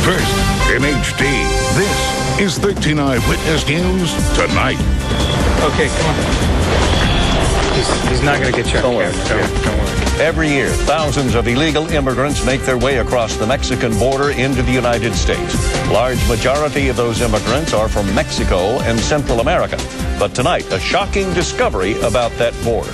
First, in HD, this is 13 Eyewitness News Tonight. Okay, come on. He's not going to get you. Don't worry. Don't worry. Every year, thousands of illegal immigrants make their way across the Mexican border into the United States. Large majority of those immigrants are from Mexico and Central America. But tonight, a shocking discovery about that border.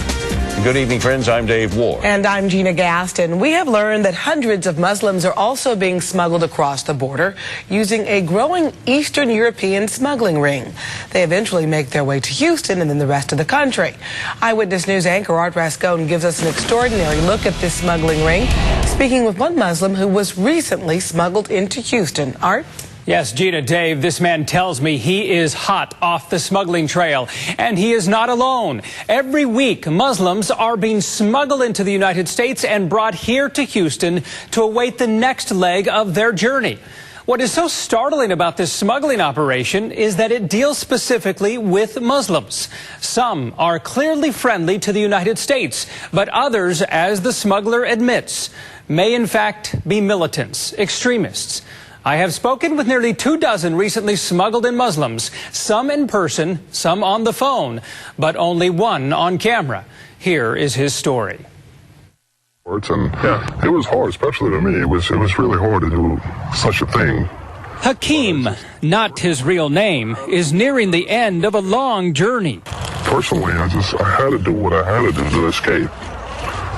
Good evening, friends. I'm Dave Ward. And I'm Gina Gaston. We have learned that hundreds of Muslims are also being smuggled across the border using a growing Eastern European smuggling ring. They eventually make their way to Houston and then the rest of the country. Eyewitness News anchor Art Rascone gives us an extraordinary look at this smuggling ring, speaking with one Muslim who was recently smuggled into Houston. Art? Yes, Gina, Dave, this man tells me he is hot off the smuggling trail, and he is not alone. Every week, Muslims are being smuggled into the United States and brought here to Houston to await the next leg of their journey. What is so startling about this smuggling operation is that it deals specifically with Muslims. Some are clearly friendly to the United States, but others, as the smuggler admits, may in fact be militants, extremists. I have spoken with nearly 24 recently smuggled in Muslims, some in person, some on the phone, but only one on camera. Here is his story. And it was hard, especially to me. It was really hard to do such a thing. Hakeem, not his real name, is nearing the end of a long journey. Personally, I had to do what I had to do to escape,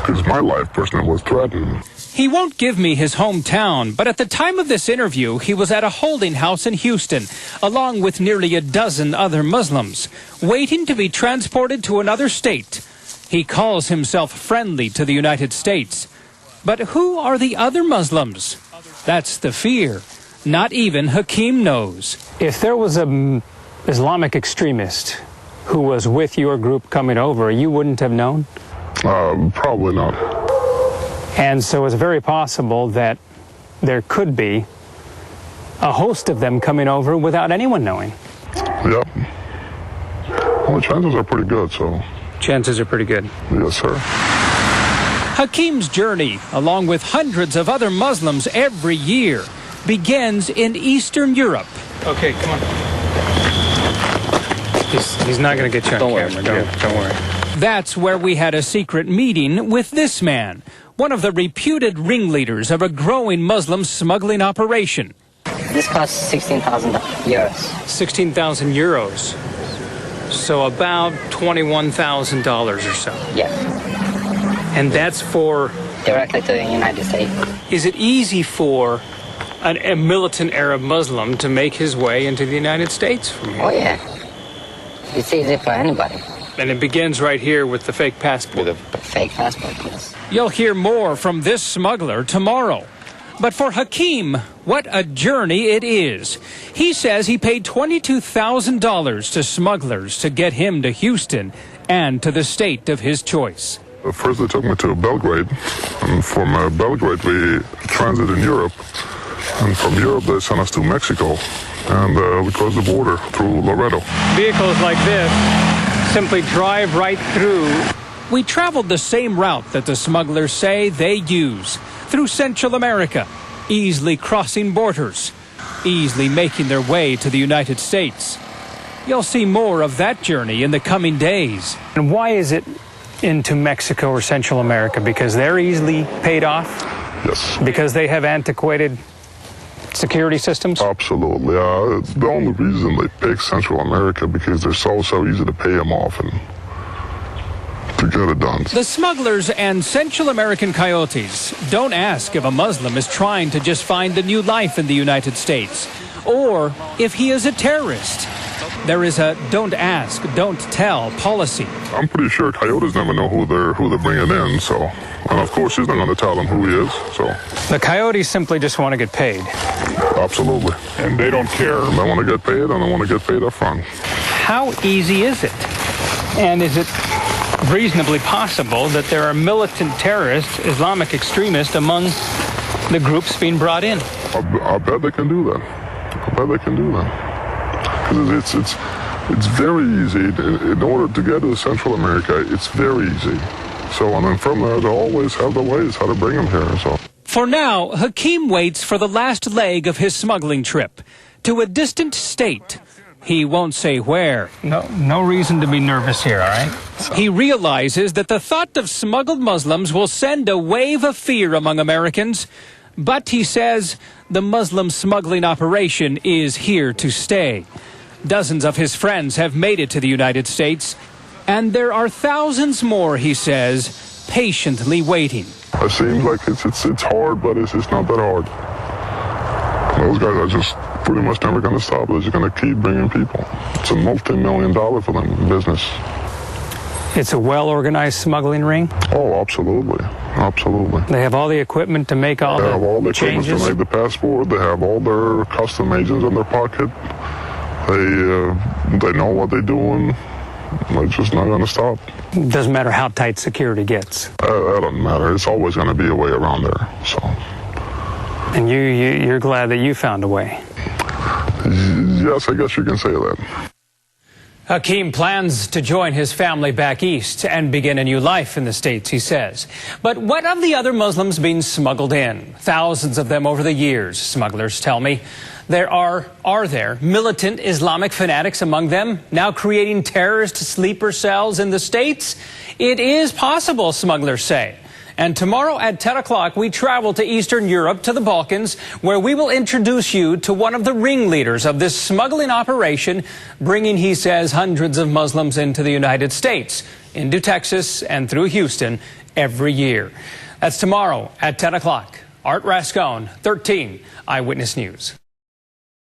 because my life personally was threatened. He won't give me his hometown, but at the time of this interview, he was at a holding house in Houston, along with nearly a dozen other Muslims, waiting to be transported to another state. He calls himself friendly to the United States. But who are the other Muslims? That's the fear. Not even Hakeem knows. If there was an Islamic extremist who was with your group coming over, you wouldn't have known? Probably not. And so it's very possible that there could be a host of them coming over without anyone knowing. Yep. Well, the chances are pretty good, so. Chances are pretty good. Yes, sir. Hakeem's journey, along with hundreds of other Muslims every year, begins in Eastern Europe. Okay, come on. He's not going to get you on camera. Don't worry. That's where we had a secret meeting with this man, one of the reputed ringleaders of a growing Muslim smuggling operation. This costs 16,000 euros. 16,000 euros. So about $21,000 or so. Yes. And that's for? Directly to the United States. Is it easy for a militant Arab Muslim to make his way into the United States from here? Oh, yeah. It's easy for anybody. And it begins right here with the fake passport. With a fake passport, yes. You'll hear more from this smuggler tomorrow. But for Hakeem, what a journey it is. He says he paid $22,000 to smugglers to get him to Houston and to the state of his choice. First they took me to Belgrade, and from Belgrade we transited in Europe, and from Europe they sent us to Mexico, and we crossed the border through Laredo. Vehicles like this simply drive right through. We traveled the same route that the smugglers say they use, through Central America, easily crossing borders, easily making their way to the United States. You'll see more of that journey in the coming days. And why is it into Mexico or Central America? Because they're easily paid off? Yes. Because they have antiquated security systems? Absolutely. It's the only reason they pick Central America, because they're so easy to pay them off and to get it done. The smugglers and Central American coyotes don't ask if a Muslim is trying to just find a new life in the United States, or if he is a terrorist. There is a don't ask, don't tell policy. I'm pretty sure coyotes never know who they're bringing in, so, and of course he's not going to tell them who he is, so. The coyotes simply just want to get paid. Absolutely. And they don't care. They want to get paid, and they want to get paid up front. How easy is it? And is it reasonably possible that there are militant terrorists, Islamic extremists among the groups being brought in? I bet they can do that. I bet they can do that. Because it's very easy. In order to get to Central America, it's very easy. So, and then from there, they always have the ways how to bring them here, so. For now, Hakeem waits for the last leg of his smuggling trip to a distant state. He won't say where. No reason to be nervous here, all right? He realizes that the thought of smuggled Muslims will send a wave of fear among Americans. But he says the Muslim smuggling operation is here to stay. Dozens of his friends have made it to the United States, and there are thousands more, he says, patiently waiting. It seems like it's hard, but it's not that hard. Those guys are just pretty much never going to stop. They're just going to keep bringing people. It's a multi-million-dollar for them business. It's a well-organized smuggling ring? Oh, absolutely. Absolutely. They have all the equipment to make all They have all the changes? equipment to make the passport. They have all their custom agents in their pocket. They know what they're doing. They're just not going to stop. Doesn't matter how tight security gets. That doesn't matter. It's always going to be a way around there. So. And you're glad that you found a way? Yes, I guess you can say that. Hakeem plans to join his family back east and begin a new life in the States, he says. But what of the other Muslims being smuggled in? Thousands of them over the years, smugglers tell me. Are there militant Islamic fanatics among them, now creating terrorist sleeper cells in the States? It is possible, smugglers say. And tomorrow at 10 o'clock, we travel to Eastern Europe, to the Balkans, where we will introduce you to one of the ringleaders of this smuggling operation, bringing, he says, hundreds of Muslims into the United States, into Texas and through Houston every year. That's tomorrow at 10 o'clock. Art Rascone, 13 Eyewitness News.